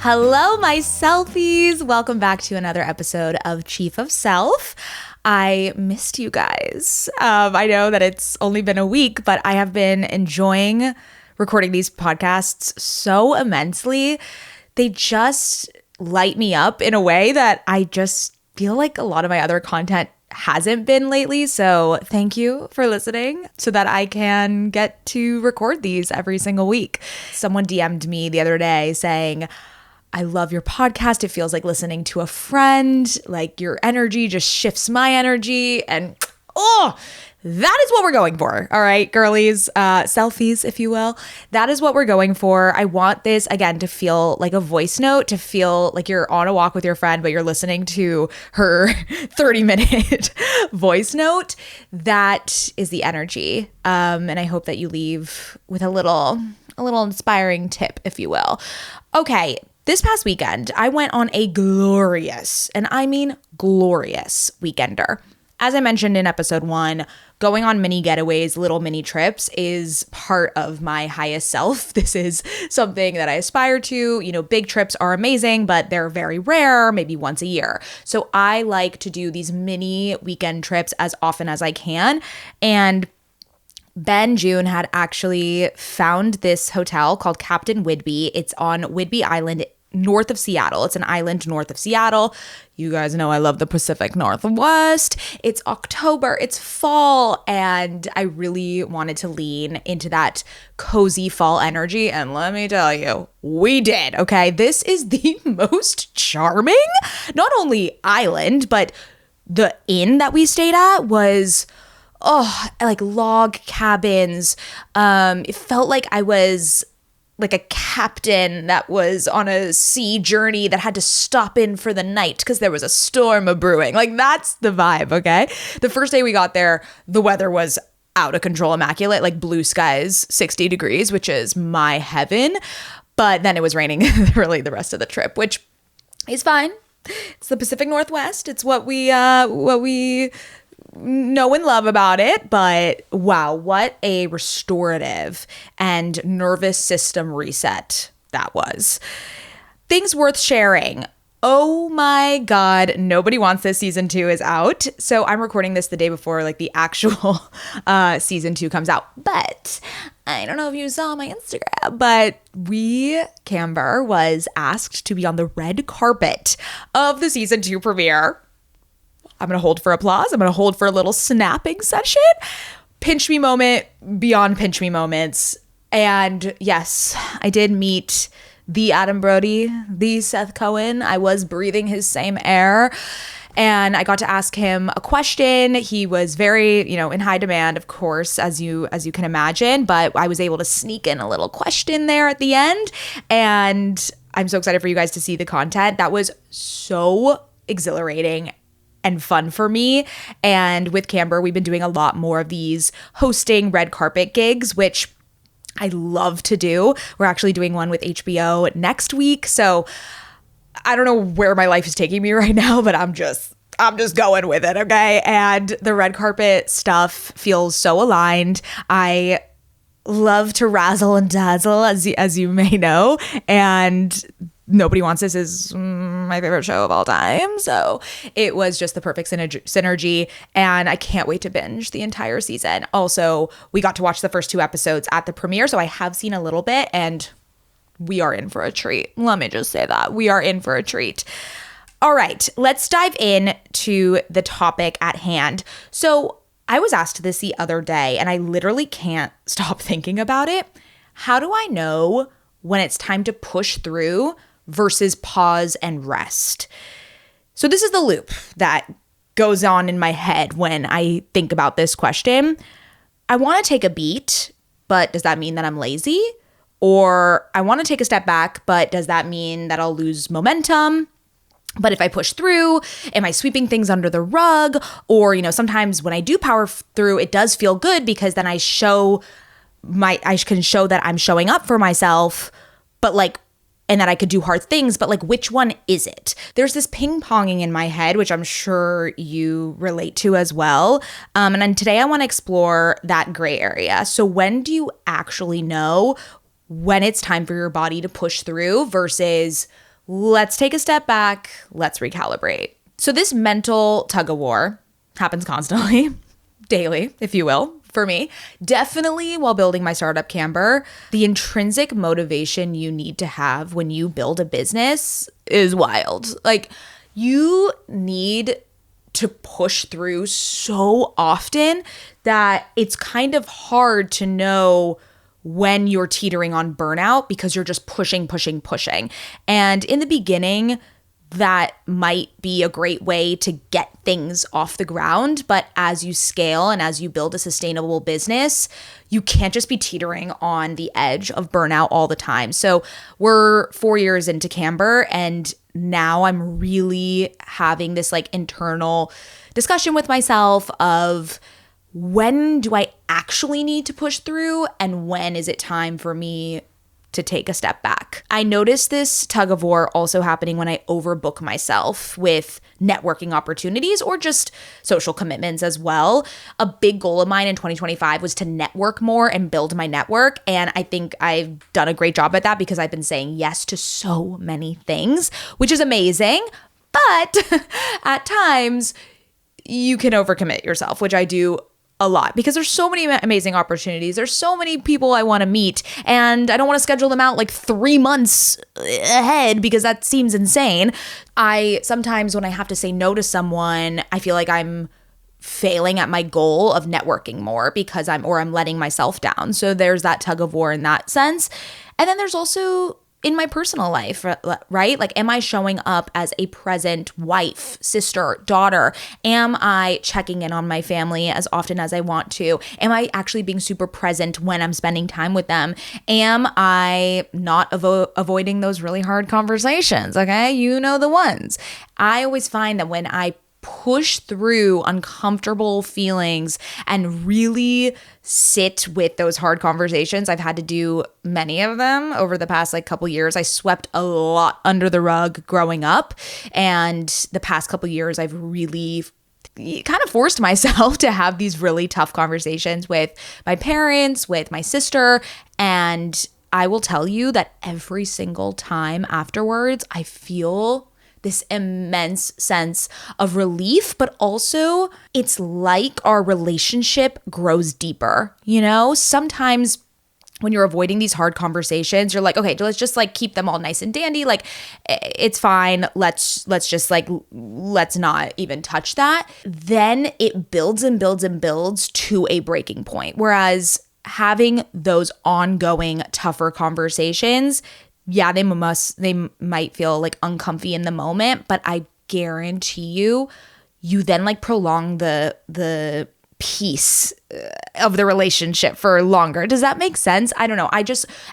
Hello, my selfies. Welcome back to another episode of Chief of Self. I missed you guys. I know that it's only been a week, but I have been enjoying recording these podcasts so immensely. They just light me up in a way that I just feel like a lot of my other content hasn't been lately. So thank you for listening so that I can get to record these every single week. Someone DM'd me the other day saying, I love your podcast. It feels like listening to a friend. Like your energy just shifts my energy. And that is what we're going for. All right, girlies, selfies, if you will. That is what we're going for. I want this, again, to feel like a voice note, to feel like you're on a walk with your friend, but you're listening to her 30-minute voice note. That is the energy. And I hope that you leave with a little inspiring tip, if you will. Okay. This past weekend, I went on a glorious, and I mean glorious, weekender. As I mentioned in episode 1, going on mini getaways, little mini trips is part of my highest self. This is something that I aspire to. You know, big trips are amazing, but they're very rare, maybe once a year. So I like to do these mini weekend trips as often as I can. And Ben June had actually found this hotel called Captain Whidbey. It's on Whidbey Island, north of Seattle. It's an island north of Seattle. You guys know I love the Pacific Northwest. It's October, it's fall, and I really wanted to lean into that cozy fall energy. And let me tell you, we did, okay? This is the most charming, not only island, but the inn that we stayed at was like log cabins. It felt like I was like a captain that was on a sea journey that had to stop in for the night because there was a storm brewing. Like, that's the vibe, okay? The first day we got there, the weather was out of control, immaculate, like blue skies, 60 degrees, which is my heaven. But then it was raining really the rest of the trip, which is fine. It's the Pacific Northwest. It's what we know and love about it. But wow, what a restorative and nervous system reset that was. Things worth sharing. Oh my God, Nobody Wants This season 2 is out. So I'm recording this the day before like the actual season 2 comes out. But I don't know if you saw my Instagram, but Camber was asked to be on the red carpet of the season 2 premiere. I'm going to hold for applause. I'm going to hold for a little snapping session. Pinch me moment beyond pinch me moments. And yes, I did meet the Adam Brody, the Seth Cohen. I was breathing his same air. And I got to ask him a question. He was very, in high demand, of course, as you can imagine. But I was able to sneak in a little question there at the end. And I'm so excited for you guys to see the content. That was so exhilarating and fun for me. And with Camber, we've been doing a lot more of these hosting red carpet gigs, which I love to do. We're actually doing one with HBO next week. So I don't know where my life is taking me right now, but I'm just going with it, okay? And the red carpet stuff feels so aligned. I love to razzle and dazzle, as you may know, and Nobody Wants This is my favorite show of all time. So it was just the perfect synergy, and I can't wait to binge the entire season. Also, we got to watch the first 2 episodes at the premiere, so I have seen a little bit, and we are in for a treat. Let me just say that. We are in for a treat. All right, let's dive in to the topic at hand. So I was asked this the other day, and I literally can't stop thinking about it. How do I know when it's time to push through versus pause and rest? So this is the loop that goes on in my head when I think about this question. I want to take a beat, but does that mean that I'm lazy? Or I want to take a step back, but does that mean that I'll lose momentum? But if I push through, am I sweeping things under the rug? Or, sometimes when I do power through, it does feel good because then I can show that I'm showing up for myself, but and that I could do hard things, but which one is it? There's this ping-ponging in my head, which I'm sure you relate to as well. And then today I want to explore that gray area. So when do you actually know when it's time for your body to push through versus let's take a step back. Let's recalibrate. So this mental tug of war happens constantly, daily, if you will, for me. Definitely while building my startup Camber, the intrinsic motivation you need to have when you build a business is wild. Like, you need to push through so often that it's kind of hard to know when you're teetering on burnout because you're just pushing. And in the beginning, that might be a great way to get things off the ground. But as you scale and as you build a sustainable business, you can't just be teetering on the edge of burnout all the time. So we're 4 years into Camber, and now I'm really having this like internal discussion with myself of, when do I actually need to push through and when is it time for me to take a step back? I noticed this tug of war also happening when I overbook myself with networking opportunities or just social commitments as well. A big goal of mine in 2025 was to network more and build my network. And I think I've done a great job at that because I've been saying yes to so many things, which is amazing. But at times you can overcommit yourself, which I do a lot because there's so many amazing opportunities. There's so many people I want to meet, and I don't want to schedule them out like 3 months ahead because that seems insane. I sometimes, when I have to say no to someone, I feel like I'm failing at my goal of networking more because I'm letting myself down. So there's that tug of war in that sense. And then there's also in my personal life, right? Like, am I showing up as a present wife, sister, daughter? Am I checking in on my family as often as I want to? Am I actually being super present when I'm spending time with them? Am I not avoiding those really hard conversations? Okay, you know the ones. I always find that when I push through uncomfortable feelings and really sit with those hard conversations. I've had to do many of them over the past couple years. I swept a lot under the rug growing up, and the past couple years I've really kind of forced myself to have these really tough conversations with my parents, with my sister, and I will tell you that every single time afterwards I feel this immense sense of relief, but also it's like our relationship grows deeper. You know, sometimes when you're avoiding these hard conversations, you're like, okay, let's just keep them all nice and dandy. Like, it's fine. Let's just let's not even touch that. Then it builds and builds and builds to a breaking point. Whereas having those ongoing tougher conversations, yeah, they might feel uncomfy in the moment, but I guarantee you then prolong the peace of the relationship for longer. Does that make sense? I don't know.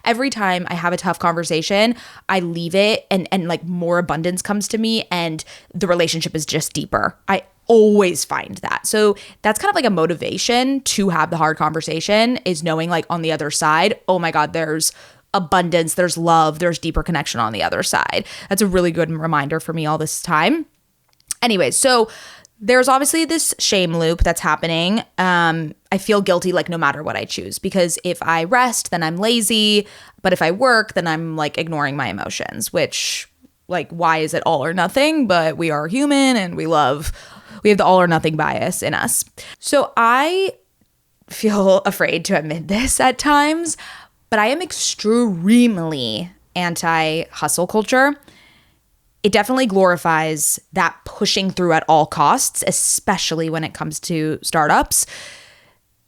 Every time I have a tough conversation, I leave it and more abundance comes to me and the relationship is just deeper. I always find that. So that's kind of a motivation to have the hard conversation, is knowing on the other side, oh my God, there's abundance, there's love, there's deeper connection on the other side. That's a really good reminder for me all this time. Anyways, so there's obviously this shame loop that's happening. I feel guilty no matter what I choose, because if I rest, then I'm lazy. But if I work, then I'm ignoring my emotions, which why is it all or nothing? But we are human and we have the all or nothing bias in us. So I feel afraid to admit this at times, but I am extremely anti-hustle culture. It definitely glorifies that pushing through at all costs, especially when it comes to startups.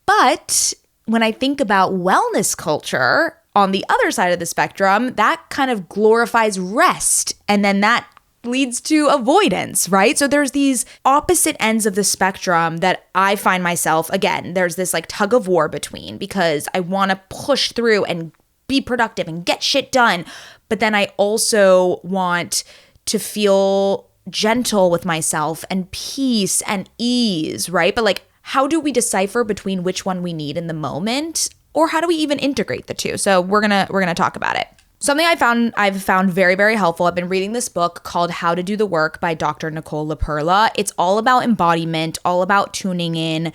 But when I think about wellness culture on the other side of the spectrum, that kind of glorifies rest. And then that leads to avoidance, right? So there's these opposite ends of the spectrum that I find myself, again, there's this tug of war between, because I want to push through and be productive and get shit done. But then I also want to feel gentle with myself and peace and ease, right? But how do we decipher between which one we need in the moment? Or how do we even integrate the two? So we're gonna talk about it. Something I've found very, very helpful. I've been reading this book called How to Do the Work by Dr. Nicole LaPerla. It's all about embodiment, all about tuning in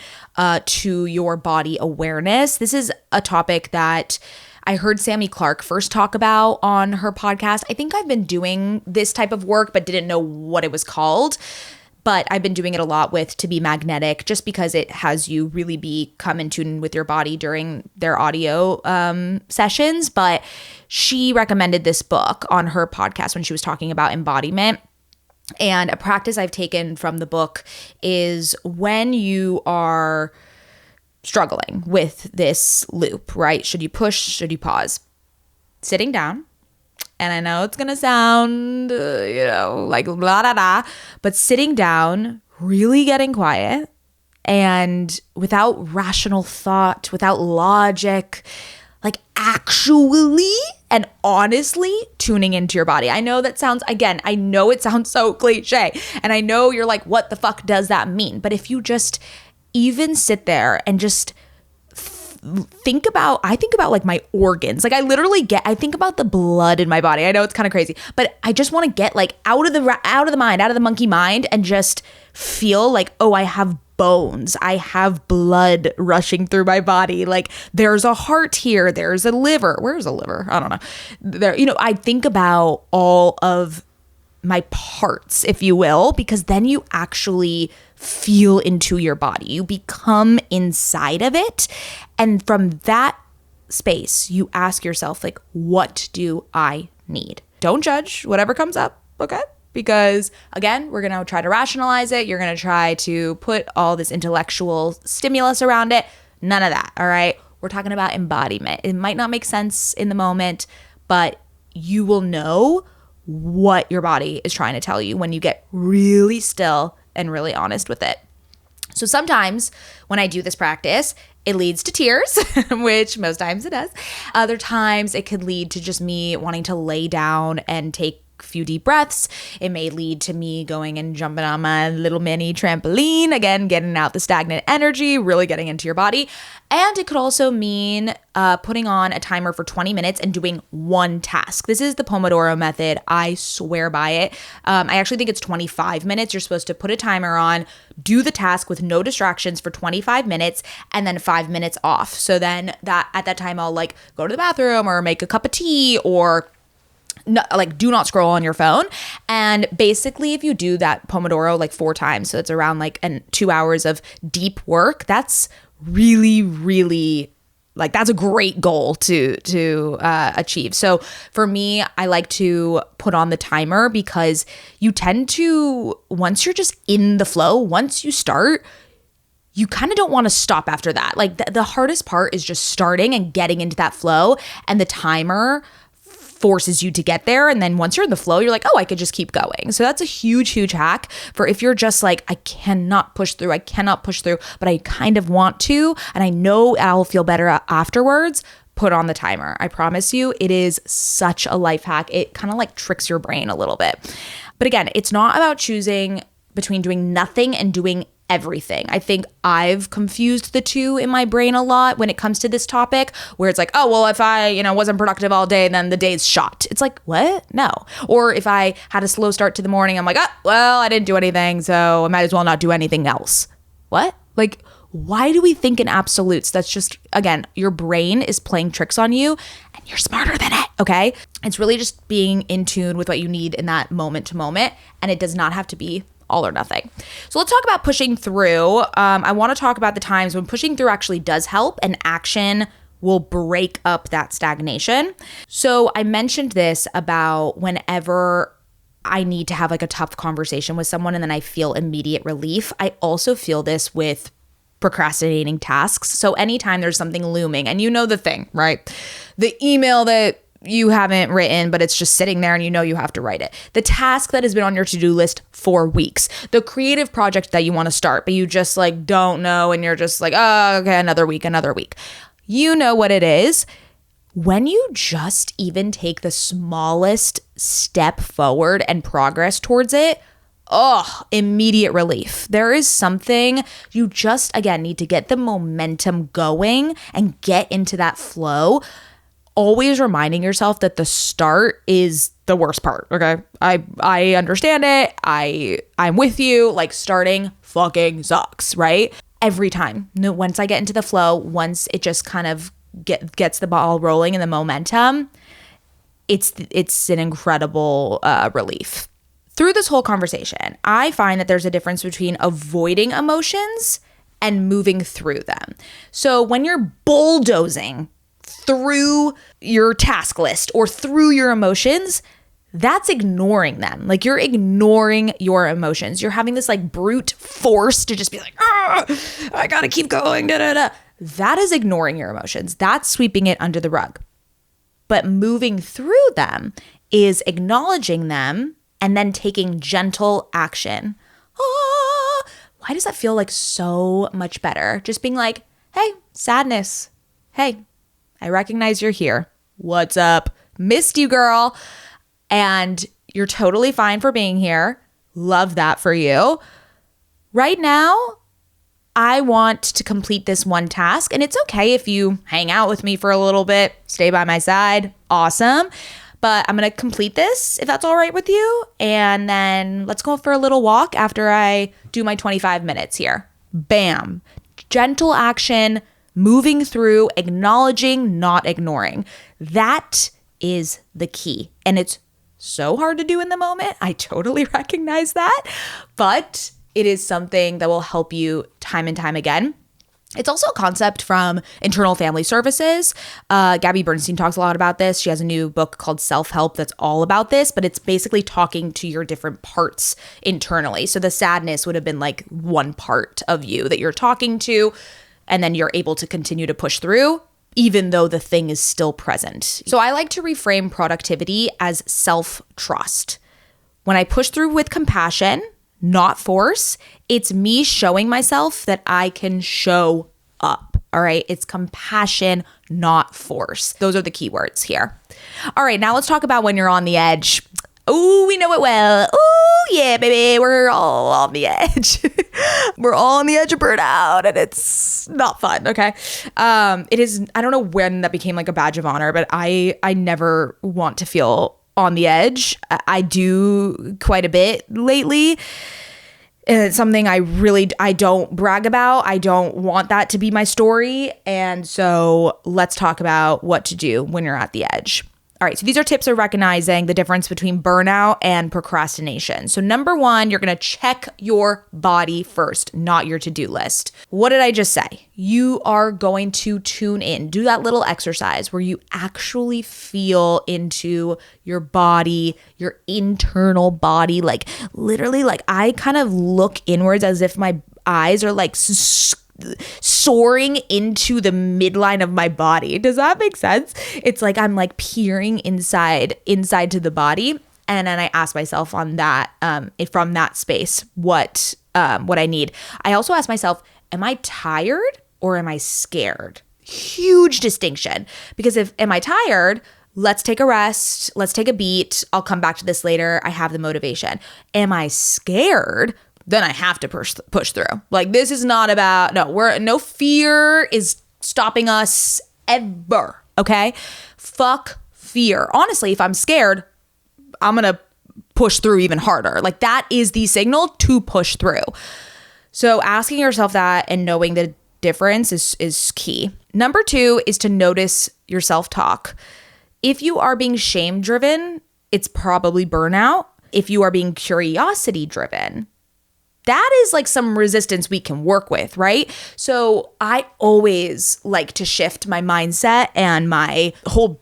to your body awareness. This is a topic that I heard Sammy Clark first talk about on her podcast. I think I've been doing this type of work, but didn't know what it was called. But I've been doing it a lot with To Be Magnetic, just because it has you really come in tune with your body during their audio sessions. But she recommended this book on her podcast when she was talking about embodiment. And a practice I've taken from the book is when you are struggling with this loop, right? Should you push? Should you pause? Sitting down. And I know it's going to sound, like blah, blah, blah, but sitting down, really getting quiet, and without rational thought, without logic, like actually and honestly tuning into your body. I know that sounds, again, I know it sounds so cliche, and I know you're like, what the fuck does that mean? But if you just even sit there and just I think about like my organs. Like I think about the blood in my body. I know it's kind of crazy, but I just want to get like out of the mind, out of the monkey mind, and just feel like, oh, I have bones. I have blood rushing through my body. Like there's a heart here. There's a liver. Where's a liver? I don't know. There, I think about all of my parts, if you will, because then you actually feel into your body. You become inside of it. And from that space, you ask yourself, like, what do I need? Don't judge whatever comes up, okay? Because again, we're going to try to rationalize it. You're going to try to put all this intellectual stimulus around it. None of that, all right? We're talking about embodiment. It might not make sense in the moment, but you will know what your body is trying to tell you when you get really still and really honest with it. So sometimes when I do this practice, it leads to tears, which most times it does. Other times it could lead to just me wanting to lay down and take a few deep breaths. It may lead to me going and jumping on my little mini trampoline, again, getting out the stagnant energy, really getting into your body. And it could also mean putting on a timer for 20 minutes and doing one task. This is the Pomodoro method. I swear by it. I actually think it's 25 minutes. You're supposed to put a timer on, do the task with no distractions for 25 minutes, and then 5 minutes off. So then at that time, I'll like go to the bathroom or make a cup of tea or do not scroll on your phone. And basically, if you do that Pomodoro like 4 times, so it's around like 2 hours of deep work, that's really, really like that's a great goal to achieve. So for me, I like to put on the timer because you tend to, once you're just in the flow, once you start, you kind of don't want to stop after that. Like the hardest part is just starting and getting into that flow, and the timer forces you to get there. And then once you're in the flow, you're like, oh, I could just keep going. So that's a huge, huge hack for if you're just like, I cannot push through, but I kind of want to, and I know I'll feel better afterwards. Put on the timer. I promise you, it is such a life hack. It kind of like tricks your brain a little bit. But again, it's not about choosing between doing nothing and doing everything. I think I've confused the two in my brain a lot when it comes to this topic, where it's like, oh, well, if I, wasn't productive all day, then the day's shot. It's like, what? No. Or if I had a slow start to the morning, I'm like, oh, well, I didn't do anything, so I might as well not do anything else. What? Like, why do we think in absolutes? That's just, again, your brain is playing tricks on you and you're smarter than it, okay? It's really just being in tune with what you need in that moment to moment, and it does not have to be all or nothing. So let's talk about pushing through. I want to talk about the times when pushing through actually does help, and action will break up that stagnation. So I mentioned this about whenever I need to have like a tough conversation with someone and then I feel immediate relief. I also feel this with procrastinating tasks. So anytime there's something looming, and the thing, right? The email that you haven't written, but it's just sitting there and you have to write it. The task that has been on your to-do list for weeks. The creative project that you want to start, but you just like don't know, and you're just like, oh, okay, another week. You know what it is. When you just even take the smallest step forward and progress towards it, immediate relief. There is something, you just, again, need to get the momentum going and get into that flow. Always reminding yourself that the start is the worst part, okay? I understand it. I'm with you. Like, starting fucking sucks, right? Every time. Once I get into the flow, once it just kind of gets the ball rolling and the momentum, it's an incredible relief. Through this whole conversation, I find that there's a difference between avoiding emotions and moving through them. So when you're bulldozing through your task list or through your emotions, that's ignoring them. Like, you're ignoring your emotions. You're having this like brute force to just be like, I gotta keep going. Da, da, da. That is ignoring your emotions. That's sweeping it under the rug. But moving through them is acknowledging them and then taking gentle action. Why does that feel like so much better? Just being like, hey, sadness. Hey, I recognize you're here. What's up? Missed you, girl. And you're totally fine for being here. Love that for you. Right now, I want to complete this one task. And it's okay if you hang out with me for a little bit, stay by my side. Awesome. But I'm going to complete this, if that's all right with you. And then let's go for a little walk after I do my 25 minutes here. Bam. Gentle action, moving through, acknowledging, not ignoring. That is the key. And it's so hard to do in the moment. I totally recognize that. But it is something that will help you time and time again. It's also a concept from internal family services. Gabby Bernstein talks a lot about this. She has a new book called Self-Help that's all about this, but it's basically talking to your different parts internally. So the sadness would have been like one part of you that you're talking to, and then you're able to continue to push through, even though the thing is still present. So I like to reframe productivity as self-trust. When I push through with compassion, not force, it's me showing myself that I can show up. All right. It's compassion, not force. Those are the key words here. All right. Now let's talk about when you're on the edge. Oh, we know it well. Oh, yeah, baby. We're all on the edge. We're all on the edge of burnout, and it's not fun. Okay. It is. I don't know when that became like a badge of honor, but I never want to feel on the edge. I do quite a bit lately. And it's something I don't brag about. I don't want that to be my story. And so let's talk about what to do when you're at the edge. All right, so these are tips of recognizing the difference between burnout and procrastination. So number one, you're going to check your body first, not your to-do list. What did I just say? You are going to tune in. Do that little exercise where you actually feel into your body, your internal body, like literally, like I kind of look inwards as if my eyes are like soaring into the midline of my body. Does that make sense? It's like I'm like peering inside to the body, and then I ask myself on that from that space what I need. I also ask myself, am I tired or am I scared? Huge distinction, because am I tired? Let's take a rest. Let's take a beat. I'll come back to this later. I have the motivation. Am I scared? Then I have to push through. Like, this is not about, no fear is stopping us ever, okay? Fuck fear. Honestly, if I'm scared, I'm going to push through even harder. Like, that is the signal to push through. So asking yourself that and knowing the difference is key. Number two is to notice your self-talk. If you are being shame-driven, it's probably burnout. If you are being curiosity-driven, that is like some resistance we can work with, right? So I always like to shift my mindset and my whole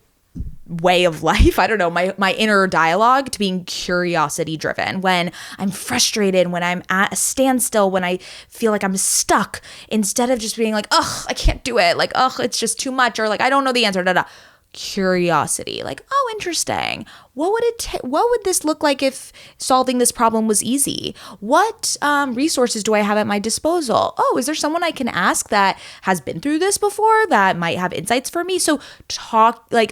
way of life, I don't know, my inner dialogue to being curiosity driven. When I'm frustrated, when I'm at a standstill, when I feel like I'm stuck, instead of just being like, ugh, I can't do it. Like, ugh, it's just too much. Or like, I don't know the answer, Curiosity, like, oh, interesting. What would this look like if solving this problem was easy? What resources do I have at my disposal? Oh, is there someone I can ask that has been through this before that might have insights for me? So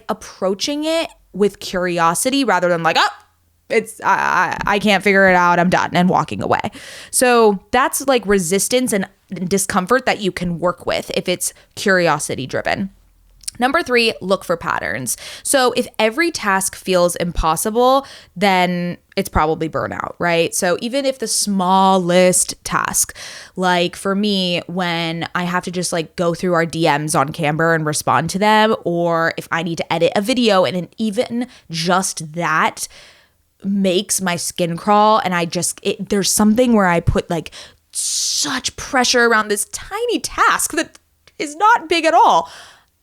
approaching it with curiosity rather than like, oh, it's I can't figure it out, I'm done, and walking away. So that's like resistance and discomfort that you can work with if it's curiosity driven. Number 3, look for patterns. So if every task feels impossible, then it's probably burnout, right? So even if the smallest task, like for me, when I have to just like go through our DMs on Canva and respond to them, or if I need to edit a video, and even just that makes my skin crawl, and there's something where I put like such pressure around this tiny task that is not big at all.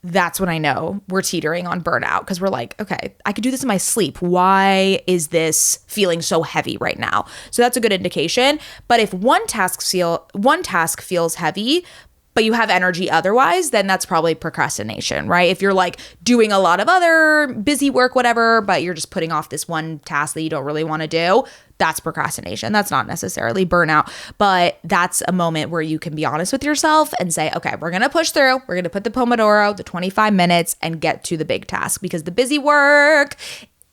That's when I know we're teetering on burnout, because we're like, okay, I could do this in my sleep. Why is this feeling so heavy right now? So that's a good indication. But if one task feels heavy, but you have energy otherwise, then that's probably procrastination, right? If you're like doing a lot of other busy work, whatever, but you're just putting off this one task that you don't really want to do, that's procrastination. That's not necessarily burnout, but that's a moment where you can be honest with yourself and say, okay, we're going to push through. We're going to put the Pomodoro, the 25 minutes, and get to the big task, because the busy work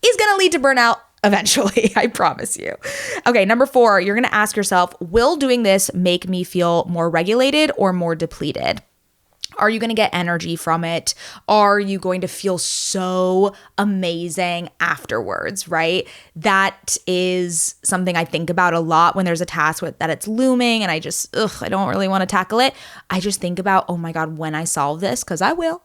is going to lead to burnout eventually. I promise you. Okay, number 4, you're going to ask yourself, will doing this make me feel more regulated or more depleted? Are you going to get energy from it? Are you going to feel so amazing afterwards, right? That is something I think about a lot when there's a task that it's looming and I don't really want to tackle it. I just think about, oh my God, when I solve this, because I will,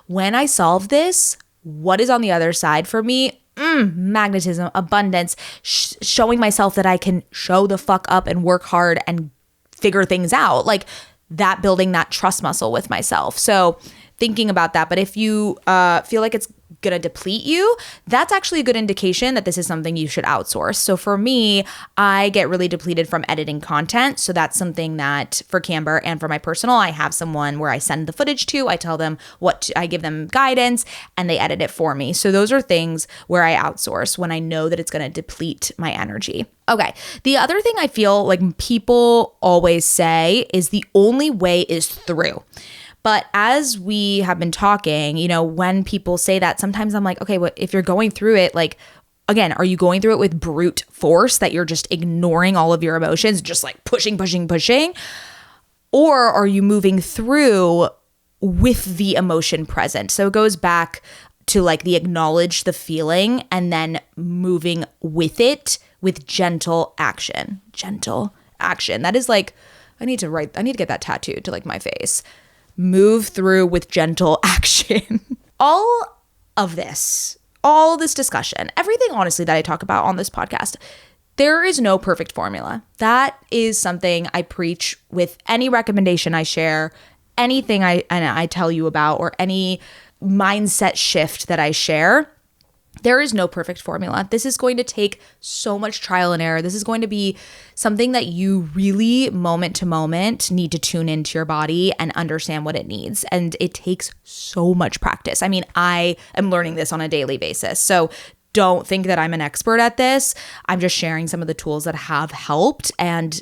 when I solve this, what is on the other side for me? Magnetism, abundance, showing myself that I can show the fuck up and work hard and figure things out. Like that, building that trust muscle with myself. So thinking about that. But if you feel like it's going to deplete you, that's actually a good indication that this is something you should outsource. So for me, I get really depleted from editing content. So that's something that for Canva and for my personal, I have someone where I send the footage to, I tell them I give them guidance and they edit it for me. So those are things where I outsource when I know that it's going to deplete my energy. Okay. The other thing I feel like people always say is the only way is through. But as we have been talking, when people say that, sometimes I'm like, okay, if you're going through it, like, again, are you going through it with brute force that you're just ignoring all of your emotions, just like pushing? Or are you moving through with the emotion present? So it goes back to like the acknowledge the feeling and then moving with it with gentle action. Gentle action. That is like, I need to get that tattooed to like my face. Move through with gentle action. All this discussion, everything honestly that I talk about on this podcast, there is no perfect formula. That is something I preach with any recommendation I share, anything I tell you about, or any mindset shift that I share. There is no perfect formula. This is going to take so much trial and error. This is going to be something that you really moment to moment need to tune into your body and understand what it needs. And it takes so much practice. I mean, I am learning this on a daily basis. So don't think that I'm an expert at this. I'm just sharing some of the tools that have helped. And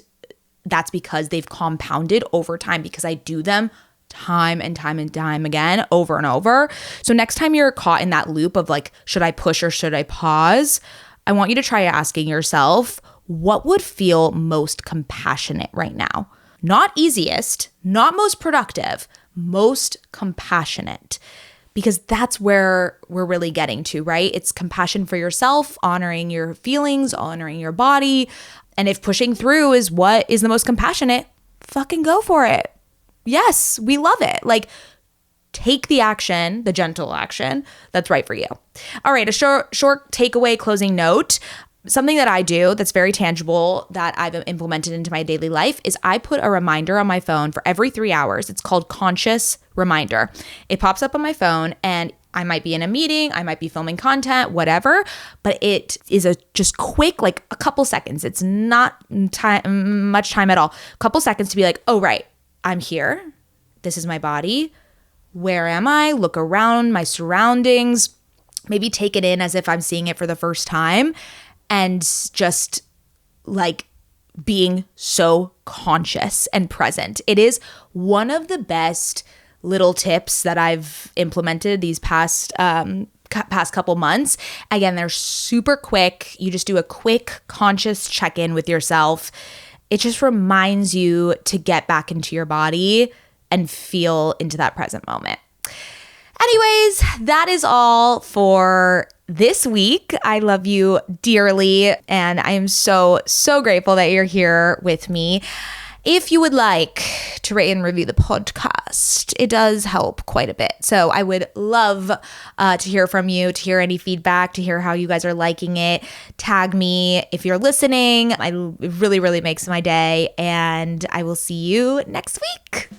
that's because they've compounded over time, because I do them time and time again, over and over. So next time you're caught in that loop of like, should I push or should I pause? I want you to try asking yourself, what would feel most compassionate right now? Not easiest, not most productive, most compassionate. Because that's where we're really getting to, right? It's compassion for yourself, honoring your feelings, honoring your body. And if pushing through is what is the most compassionate, fucking go for it. Yes, we love it. Like, take the action, the gentle action that's right for you. All right, a short takeaway closing note. Something that I do that's very tangible that I've implemented into my daily life is I put a reminder on my phone for every 3 hours. It's called Conscious Reminder. It pops up on my phone and I might be in a meeting, I might be filming content, whatever, but it is just quick, like a couple seconds. It's not much time at all. A couple seconds to be like, oh, right. I'm here. This is my body. Where am I? Look around my surroundings. Maybe take it in as if I'm seeing it for the first time, and just like being so conscious and present. It is one of the best little tips that I've implemented these past couple months. Again, they're super quick. You just do a quick conscious check-in with yourself. It just reminds you to get back into your body and feel into that present moment. Anyways, that is all for this week. I love you dearly, and I am so, so grateful that you're here with me. If you would like to rate and review the podcast, it does help quite a bit. So I would love to hear from you, to hear any feedback, to hear how you guys are liking it. Tag me if you're listening. It really, really makes my day. And I will see you next week.